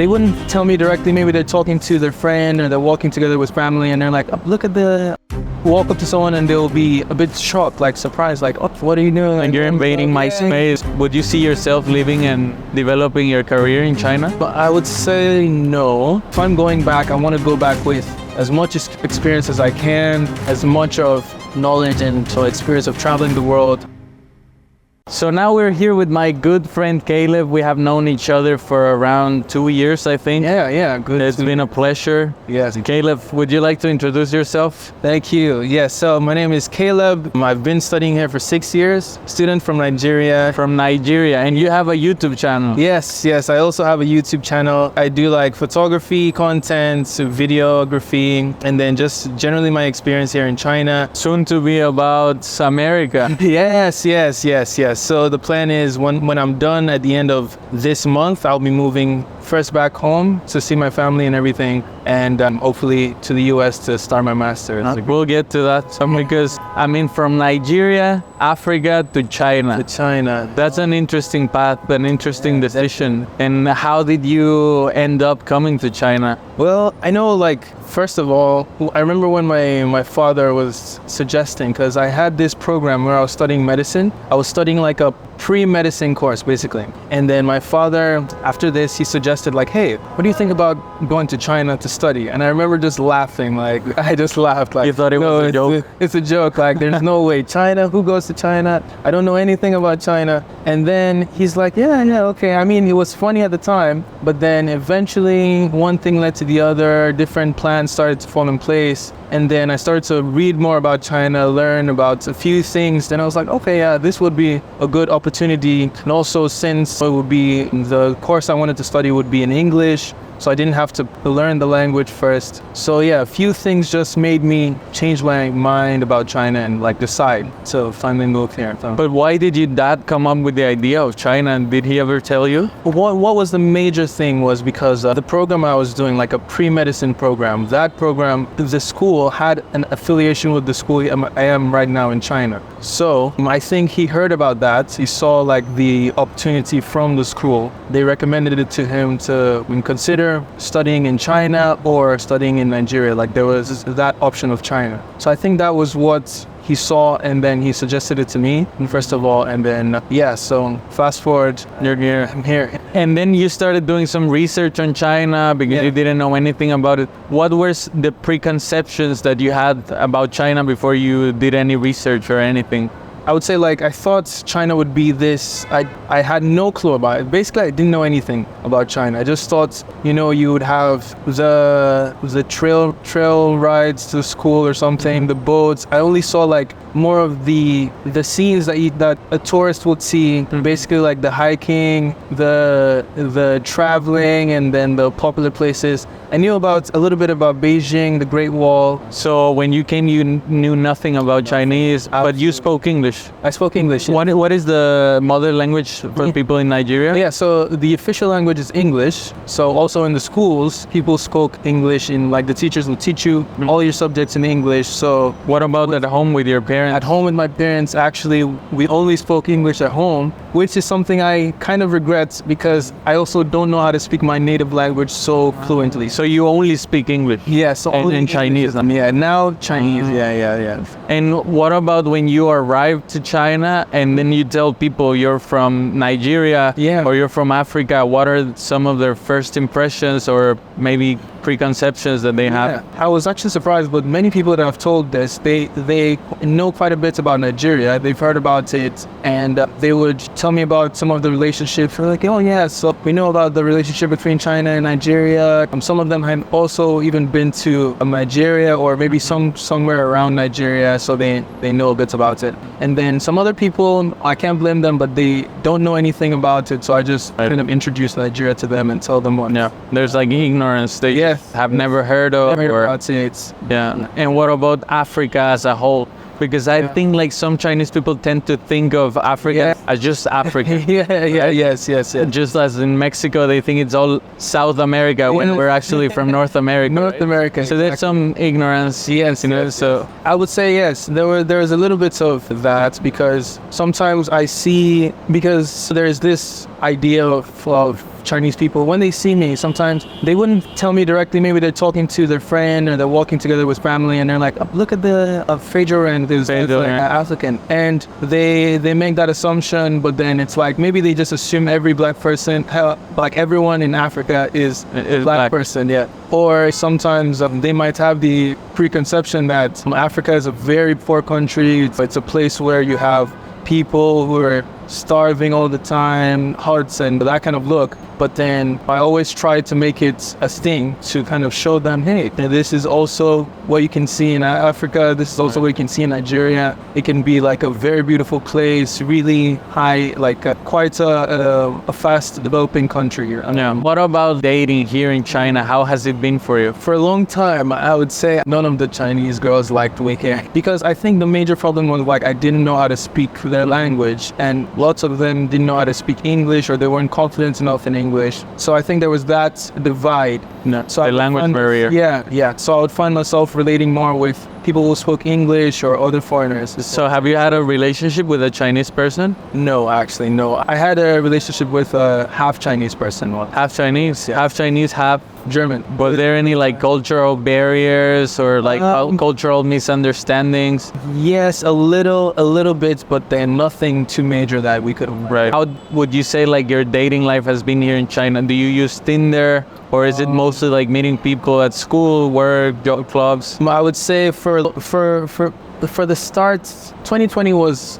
they wouldn't tell me directly. Maybe they're talking to their friend or they're walking together with family and they're like, oh, look at the... Walk up to someone and they'll be a bit shocked, like surprised, like, oh, what are you doing? Like you're invading my space. Would you see yourself living and developing your career in China? But I would say no. If I'm going back, I want to go back with as much experience as I can, as much of knowledge and so experience of traveling the world. So now we're here with my good friend Caleb. We have known each other for around 2 years, I think. Yeah, good. It's been a pleasure. Yes. Caleb, would you like to introduce yourself? Thank you. Yes, so my name is Caleb. I've been studying here for 6 years. Student from Nigeria. From Nigeria, and you have a YouTube channel. Yes, I also have a YouTube channel. I do like photography, content, videography, and then just generally my experience here in China. Soon to be about America. Yes. So the plan is when I'm done at the end of this month, I'll be moving first back home to see my family and everything, and hopefully to the US to start my master's. We'll get to that because I mean from Nigeria, Africa to China. That's an interesting path, an interesting decision. And how did you end up coming to China? Well, I know, like, first of all, I remember when my father was suggesting, because I had this program where I was studying medicine. I was studying like a pre-medicine course, basically. And then my father, after this, he suggested like, hey, what do you think about going to China to study? And I remember just laughing, like, I just laughed. Like, you thought it was a joke? It's a joke, like, there's no way. China? Who goes to China? I don't know anything about China. And then he's like, yeah, okay. I mean, it was funny at the time, but then eventually one thing led to the other, different plans started to fall in place. And then I started to read more about China, learn about a few things. Then I was like, okay, yeah, this would be a good opportunity. And also since it would be, the course I wanted to study would be in English, so I didn't have to learn the language first. So yeah, a few things just made me change my mind about China and like decide to finally move here. So. But why did your dad come up with the idea of China? And did he ever tell you? What was the major thing was because the program I was doing, like a pre-medicine program, that program, the school had an affiliation with the school I am right now in China. So I think he heard about that. He saw like the opportunity from the school. They recommended it to him to consider studying in China or studying in Nigeria. Like there was that option of China. So I think that was what he saw, and then he suggested it to me first of all, and then so fast forward, you're here, I'm here. And then you started doing some research on China because you didn't know anything about it. What were the preconceptions that you had about China before you did any research or anything? I would say, like, I thought China would be this, I had no clue about it. Basically, I didn't know anything about China. I just thought, you would have the trail rides to school or something, the boats. I only saw like more of the scenes that a tourist would see, basically like the hiking, the traveling, and then the popular places. I knew a little bit about Beijing, the Great Wall. So when you came, you knew nothing about Chinese, but you spoke English. I spoke English. Yeah. What is the mother language for people in Nigeria? Yeah, so the official language is English. So also in the schools, people spoke English, like the teachers will teach you all your subjects in English. So what about at home with your parents? At home with my parents, actually, we only spoke English at home, which is something I kind of regret because I also don't know how to speak my native language so fluently. So you only speak English? Yeah, so only in Chinese. Yeah, now Chinese. Yeah. And what about when you arrive to China and then you tell people you're from Nigeria or you're from Africa? What are some of their first impressions or maybe preconceptions that they have? I was actually surprised, but many people that I've told this, they know quite a bit about Nigeria. They've heard about it, and they would tell me about some of the relationships. They're like, oh yeah, so we know about the relationship between China and Nigeria. Some of them had also even been to Nigeria or maybe somewhere around Nigeria, so they know a bit about it. And then some other people, I can't blame them, but they don't know anything about it, so I just kind of introduce Nigeria to them and tell them what. Yeah, there's like ignorance they have never heard of. And what about Africa as a whole? Because I think like some Chinese people tend to think of Africa as just Africa. Yes. Just as in Mexico, they think it's all South America when we're actually from North America. America. So there's some ignorance. So I would say yes. There's a little bit of that because sometimes I see, because there's this idea of Chinese people, when they see me, sometimes they wouldn't tell me directly. Maybe they're talking to their friend or they're walking together with family, and they're like, "Oh, look at the Feijoren, there's like, African," and they make that assumption. But then it's like maybe they just assume every black person, like everyone in Africa is a black person, yeah. Or sometimes they might have the preconception that Africa is a very poor country. It's a place where you have people who are starving all the time, huts and that kind of look. But then I always try to make it a thing to kind of show them, hey, this is also what you can see in Africa. This is also what you can see in Nigeria. It can be like a very beautiful place, really high, like quite a fast developing country here. Yeah. What about dating here in China? How has it been for you? For a long time, I would say none of the Chinese girls liked me here because I think the major problem was like I didn't know how to speak their language, and lots of them didn't know how to speak English, or they weren't confident enough in English. So I think there was that divide. No, so the language barrier. Yeah. So I would find myself relating more with people who spoke English or other foreigners. So have you had a relationship with a Chinese person? No, actually, no. I had a relationship with a half Chinese person. Half Chinese? Yeah. Half Chinese, half German. Were there any like cultural barriers or like cultural misunderstandings? Yes, a little bit, but then nothing too major that we could. Right. How would you say like your dating life has been here in China? Do you use Tinder, or is it mostly like meeting people at school, work, job clubs? I would say for the start, 2020 was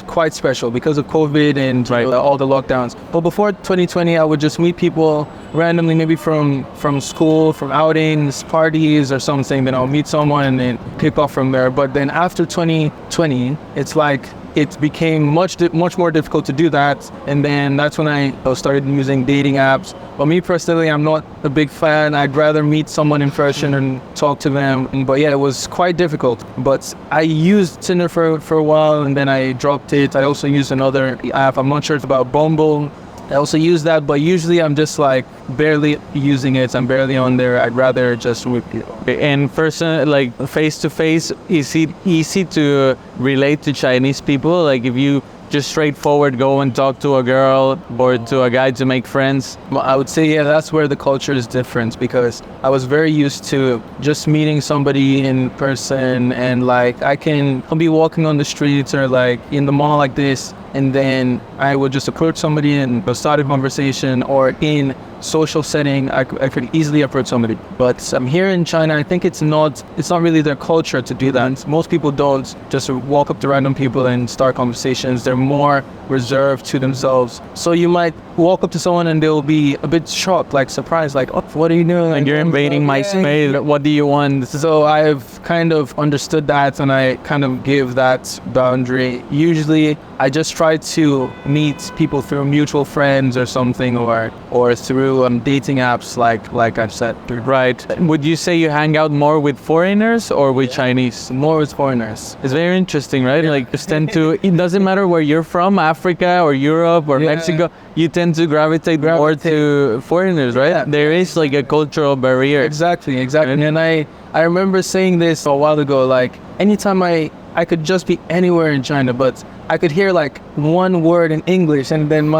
quite special because of COVID and all the lockdowns. But before 2020, I would just meet people randomly, maybe from school, from outings, parties or something. Then I'll meet someone and then kick off from there. But then after 2020, it's like it became much more difficult to do that. And then that's when I started using dating apps. But me personally, I'm not a big fan. I'd rather meet someone in person and talk to them. But yeah, it was quite difficult. But I used Tinder for a while and then I dropped it. I also used another app. I'm not sure it's about Bumble. I also use that, but usually I'm just like barely using it. I'm barely on there. I'd rather just meet people. In person, like face to face, is it easy to relate to Chinese people? Like if you just straightforward go and talk to a girl or to a guy to make friends? I would say, yeah, that's where the culture is different, because I was very used to just meeting somebody in person, and like I'll be walking on the streets or like in the mall like this, and then I would just approach somebody and start a conversation, or in social setting, I could easily approach somebody. But here in China, I think it's not really their culture to do that. Most people don't just walk up to random people and start conversations. They're more reserved to themselves. So you might walk up to someone and they'll be a bit shocked, like surprised, like, "Oh, what are you doing? Like you're invading my space. What do you want?" So I've kind of understood that, and I kind of give that boundary. Usually, I just try to meet people through mutual friends or something, or through dating apps, like I've said. Right. Would you say you hang out more with foreigners or with Chinese? More with foreigners. It's very interesting, right? Yeah. Like just tend to. It doesn't matter where you're from, Africa or Europe or Mexico. You tend to gravitate more to foreigners, right? Yeah. There is like a cultural barrier. Exactly. Right? And I remember saying this a while ago. Like anytime I could just be anywhere in China, but I could hear like one word in English, and then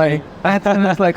it's like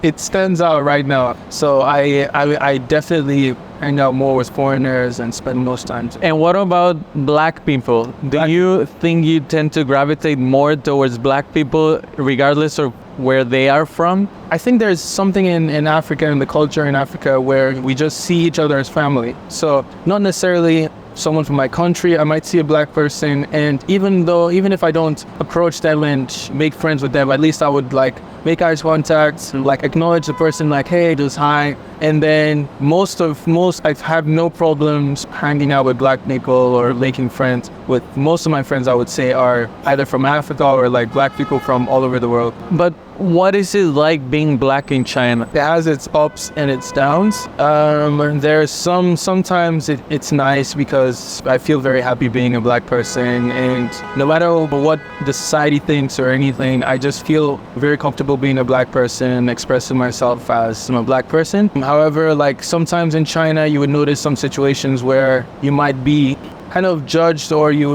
it stands out right now. So I definitely hang out more with foreigners and spend most time. And what about black people? Do you think you tend to gravitate more towards black people regardless of where they are from? I think there's something in Africa, in the culture in Africa, where we just see each other as family. So not necessarily someone from my country, I might see a black person, and even if I don't approach them and make friends with them, at least I would like make eye contact, like acknowledge the person, like, hey, just hi. And then most I've had no problems hanging out with black people or making friends with most of my friends. I would say are either from Africa or like black people from all over the world. But what is it like being black in China? It has its ups and its downs. There's sometimes it's nice because I feel very happy being a black person, and no matter what the society thinks or anything, I just feel very comfortable being a black person, expressing myself as I'm a black person. However, like sometimes in China, you would notice some situations where you might be kind of judged, or you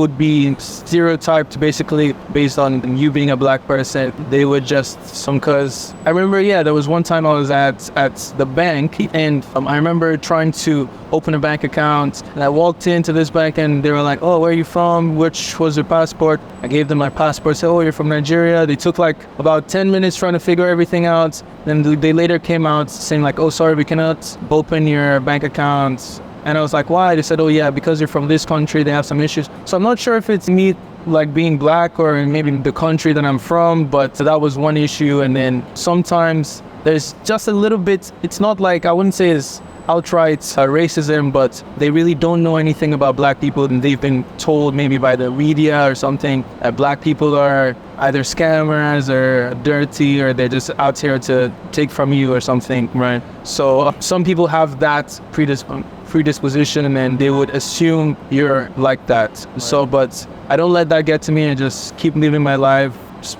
would be stereotyped basically based on you being a black person. They would just because I remember, yeah, there was one time I was at the bank, and I remember trying to open a bank account, and I walked into this bank and they were like, oh, where are you from? Which was your passport? I gave them my passport, said, oh, you're from Nigeria. They took like about 10 minutes trying to figure everything out. Then they later came out saying like, oh, sorry, we cannot open your bank account. And I was like, why? They said, oh yeah, because you're from this country, they have some issues. So I'm not sure if it's me like being black or maybe the country that I'm from, but that was one issue. And then sometimes there's just a little bit, it's not like, I wouldn't say it's outright racism, but they really don't know anything about black people, and they've been told maybe by the media or something that black people are either scammers or dirty, or they're just out here to take from you or something. Right. So some people have that predisposition, and they would assume you're like that. Right. So, but I don't let that get to me, and just keep living my life,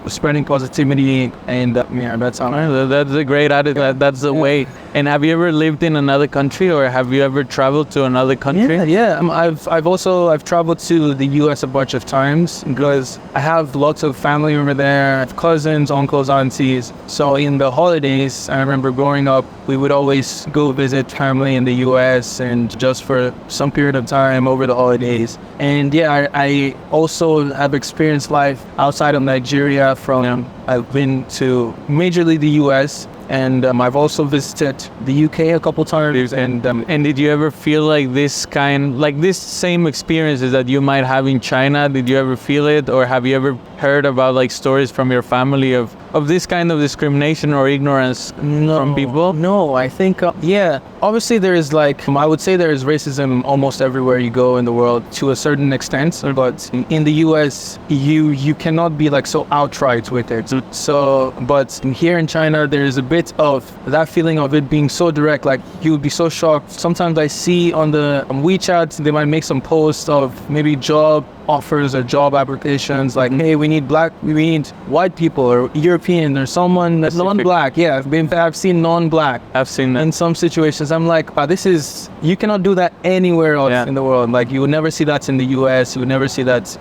spreading positivity, and yeah, that's how. That's a great attitude. That's the way. And have you ever lived in another country, or have you ever traveled to another country? Yeah. I've traveled to the U.S. a bunch of times because I have lots of family over there. I have cousins, uncles, aunties. So in the holidays, I remember growing up, we would always go visit family in the U.S. and just for some period of time over the holidays. And yeah, I also have experienced life outside of Nigeria. I've been to majorly the U.S. and I've also visited the UK a couple times. And did you ever feel like this same experiences that you might have in China? Did you ever feel it, or have you ever heard about like stories from your family of this kind of discrimination or ignorance from people? No, I think obviously there is like I would say there is racism almost everywhere you go in the world to a certain extent, but in the US you cannot be like so outright with it. So but here in China there is a bit of that feeling of it being so direct, like you would be so shocked. Sometimes I see on the WeChat they might make some posts of maybe job offers or job applications like, hey, we need white people or European or someone that's non-black. Yeah, I've seen non-black. I've seen that. In some situations, I'm like, you cannot do that anywhere else in the world. Like you would never see that in the US, you would never see that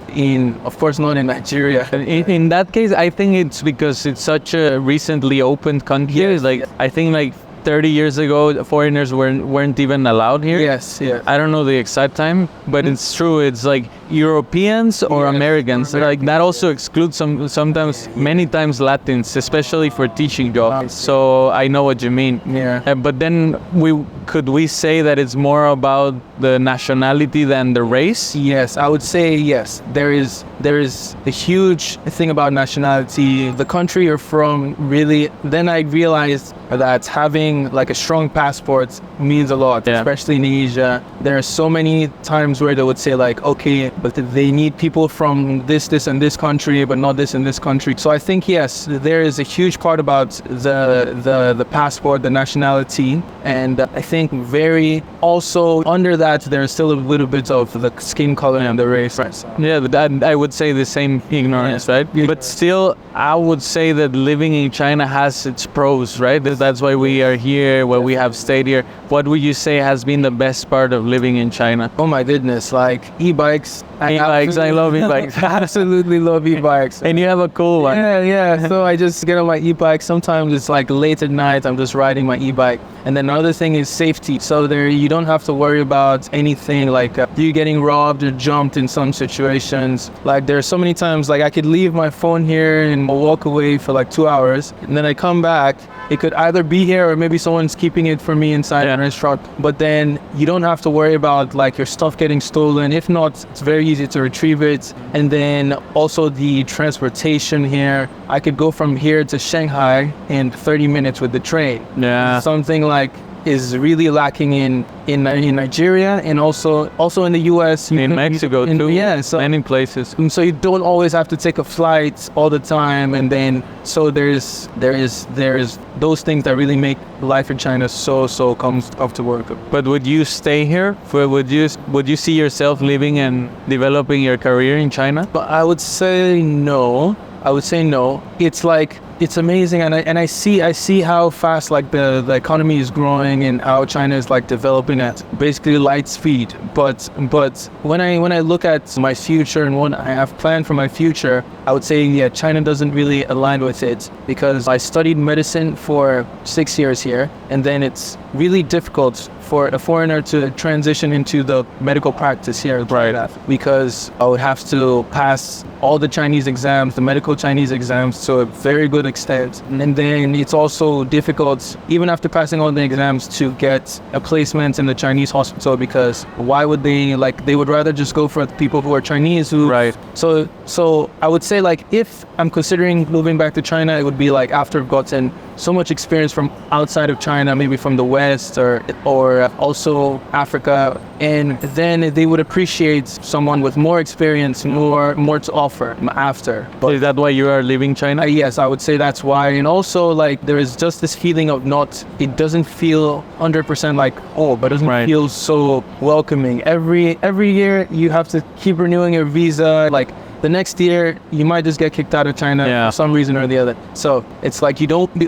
of course not in Nigeria. In that case, I think it's because it's such a recently opened country. Yes. Like I think like 30 years ago, foreigners weren't even allowed here. Yes. I don't know the exact time, but it's true. It's like Europeans or Americans. Like that also excludes sometimes, many times Latins, especially for teaching jobs. So I know what you mean. Yeah. But then could we say that it's more about the nationality than the race? Yes, I would say yes. There is a huge thing about nationality, the country you're from. Really, then I realized that having like a strong passport means a lot, especially in Asia. There are so many times where they would say like, okay, but they need people from this and this country, but not this and this country. So I think yes, there is a huge part about the passport, the nationality, and I think very also under that there's still a little bit of the skin color and the race. Right? Yeah, I would say the same ignorance, right? But still, I would say that living in China has its pros, right? That's why we are here, why we have stayed here. What would you say has been the best part of living in China? Oh my goodness, like e-bikes. I love e-bikes. Absolutely love e-bikes. And you have a cool one. Yeah. So I just get on my e-bike. Sometimes it's like late at night, I'm just riding my e-bike. And then another thing is safety. So there, you don't have to worry about anything like you getting robbed or jumped in some situations. Like there's so many times like I could leave my phone here and walk away for like 2 hours, and then I come back. It could either be here or maybe someone's keeping it for me inside a restaurant. But then you don't have to worry about like your stuff getting stolen. If not, it's very easy to retrieve it. And then also the transportation here. I could go from here to Shanghai in 30 minutes with the train. Yeah. Something like is really lacking in Nigeria, and also in the US. In Mexico too. Yeah, so many places. So you don't always have to take a flight all the time, and then so there's those things that really make life in China so comfortable. But would you stay here? Would you see yourself living and developing your career in China? But I would say no. It's like it's amazing, and I see how fast like the economy is growing and how China is like developing at basically light speed. But when I look at my future and what I have planned for my future, I would say yeah, China doesn't really align with it, because I studied medicine for 6 years here, and then it's really difficult for a foreigner to transition into the medical practice here, Right. because I would have to pass all the Chinese exams, the medical Chinese exams, to a very good extent. And then it's also difficult, even after passing all the exams, to get a placement in the Chinese hospital, because why would they, like, they would rather just go for people who are Chinese who... Right. So I would say, like, if I'm considering moving back to China, it would be like after I've gotten so much experience from outside of China, maybe from the West or also Africa, and then they would appreciate someone with more experience, more to offer after. But Is that why you are leaving China? yes, I would say that's why. And also, like, there is just this feeling of it doesn't feel 100% like home, but doesn't Right. feel so welcoming. Every year you have to keep renewing your visa. Like, the next year you might just get kicked out of China for some reason or the other. So it's like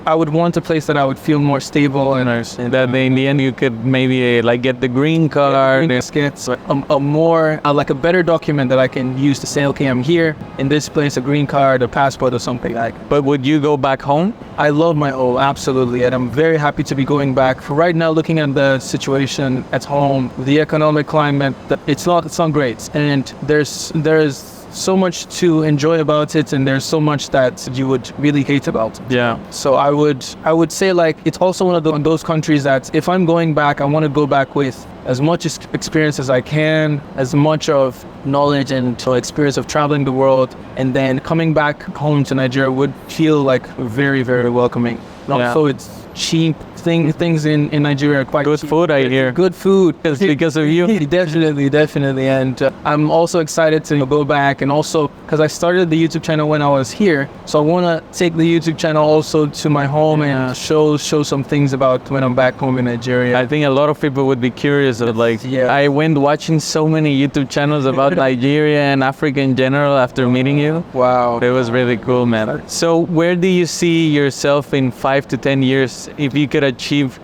I would want a place that I would feel more stable and That in the end you could maybe like get the green card. get a more like a better document that I can use to say, okay, I'm here in this place, a green card, a passport or something like. But would you go back home? I love my home, absolutely, and I'm very happy to be going back. For right now, looking at the situation at home, the economic climate, it's not great, and there's so much to enjoy about it, and there's so much that you would really hate about it. Yeah. So I would say, like, it's also one of those countries that if I'm going back, I want to go back with as much experience as I can, as much of knowledge and experience of traveling the world, and then coming back home to Nigeria would feel like very, very welcoming. And also, it's cheap. Things in Nigeria are quite Good cheap. food, I hear. Good food. It's because of you. Definitely. And I'm also excited to go back, and also because I started the YouTube channel when I was here, so I want to take the YouTube channel also to my home and show some things about when I'm back home in Nigeria. I think a lot of people would be curious. Like, I went watching so many YouTube channels about Nigeria and Africa in general after meeting you. Wow. It was really cool, man. So where do you see yourself in 5 to 10 years if you could achieve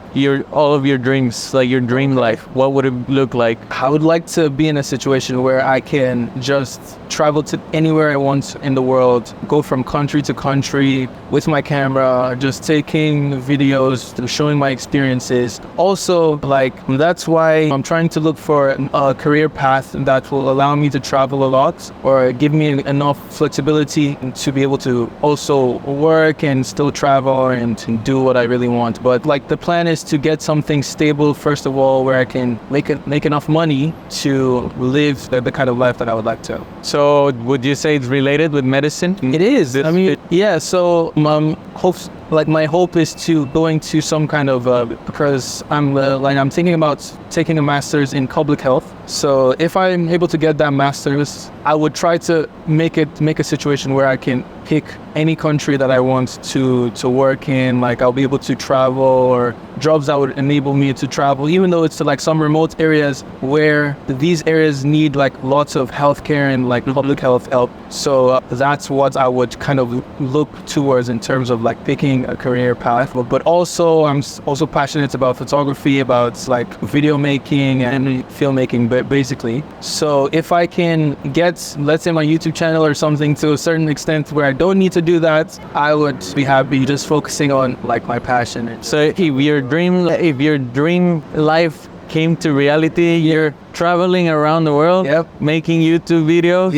all of your dreams, like your dream life? What would it look like? I would like to be in a situation where I can just travel to anywhere I want in the world, go from country to country with my camera, just taking videos, showing my experiences. Also, like, that's why I'm trying to look for a career path that will allow me to travel a lot, or give me enough flexibility to be able to also work and still travel and do what I really want. But like, the plan is to get something stable first of all, where I can make enough money to live the kind of life that I would like to. So would you say it's related with medicine? It is. I mean, yeah. So my hope is to go into some kind of because I'm thinking about taking a master's in public health. So if I'm able to get that master's, I would try to make a situation where I can pick any country that I want to work in. Like, I'll be able to travel, or jobs that would enable me to travel, even though it's to like some remote areas where these areas need like lots of healthcare and like public health help. So that's what I would kind of look towards in terms of like picking a career path. But also, I'm also passionate about photography, about like video making and filmmaking, basically. So if I can get, let's say, my YouTube channel or something to a certain extent where I don't need to do that, I would be happy just focusing on like my passion. So if your dream life came to reality, you're traveling around the world, making YouTube videos,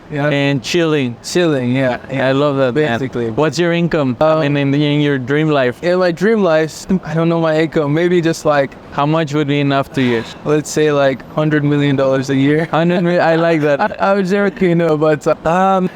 and chilling. Yeah. I love that, basically. Man. What's your income in your dream life? In my dream life, I don't know my income. Maybe just like, how much would be enough to you? Let's say like $100 million a year. 100 million, I like that. I would joking, but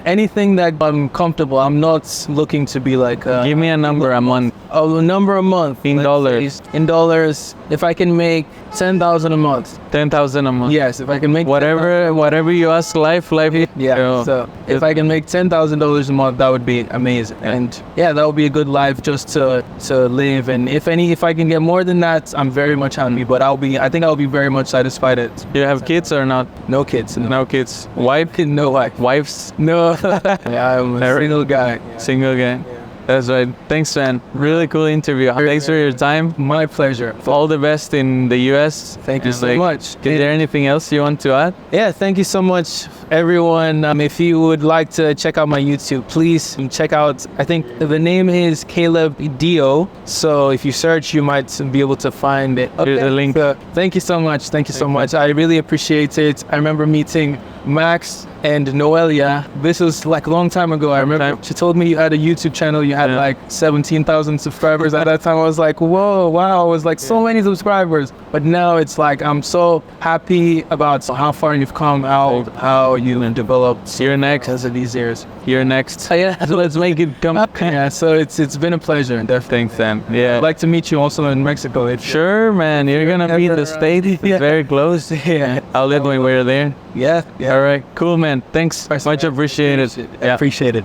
anything that I'm comfortable. I'm not looking to be like. Give me a number a month. A number a month. In dollars. In dollars, if I can make 10,000 a month. 10,000 a month. Yes, if I can make whatever you ask, life. Yeah. So if I can make $10,000 a month, that would be amazing. And yeah, that would be a good life just to live. And if I can get more than that, I'm very much happy. But I think I'll be very much satisfied. Do you have kids or not? No kids. No kids. Wife? No wife. Wives? No. Yeah, I'm a single guy. Single guy. That's right. Thanks, man. Really cool interview. Thanks for your time. My pleasure. All the best in the US. Thank you And, so much. Is there anything else you want to add? Yeah, thank you so much, everyone. If you would like to check out my YouTube, please check out, I think the name is Caleb Dio. So if you search, you might be able to find it. Here's the link. So, thank you so much. Thank you so much. I really appreciate it. I remember meeting Max and Noelia. This was like a long time ago. I remember she told me you had a YouTube channel. You had like 17,000 subscribers at that time. I was like, whoa, wow. It was like so many subscribers. But now it's like, I'm so happy about how far you've come, how you developed. You're next. Because of these years. You're next. Yeah. So let's make it come. Yeah, so it's been a pleasure. Definitely. Thanks, Sam. Yeah. I'd like to meet you also in Mexico. Sure, man. You're gonna be in the States. Yeah. Very close. Yeah. I'll live when we're there. Yeah. All right. Cool, man. Thanks. Much appreciated. Yeah. Appreciate it.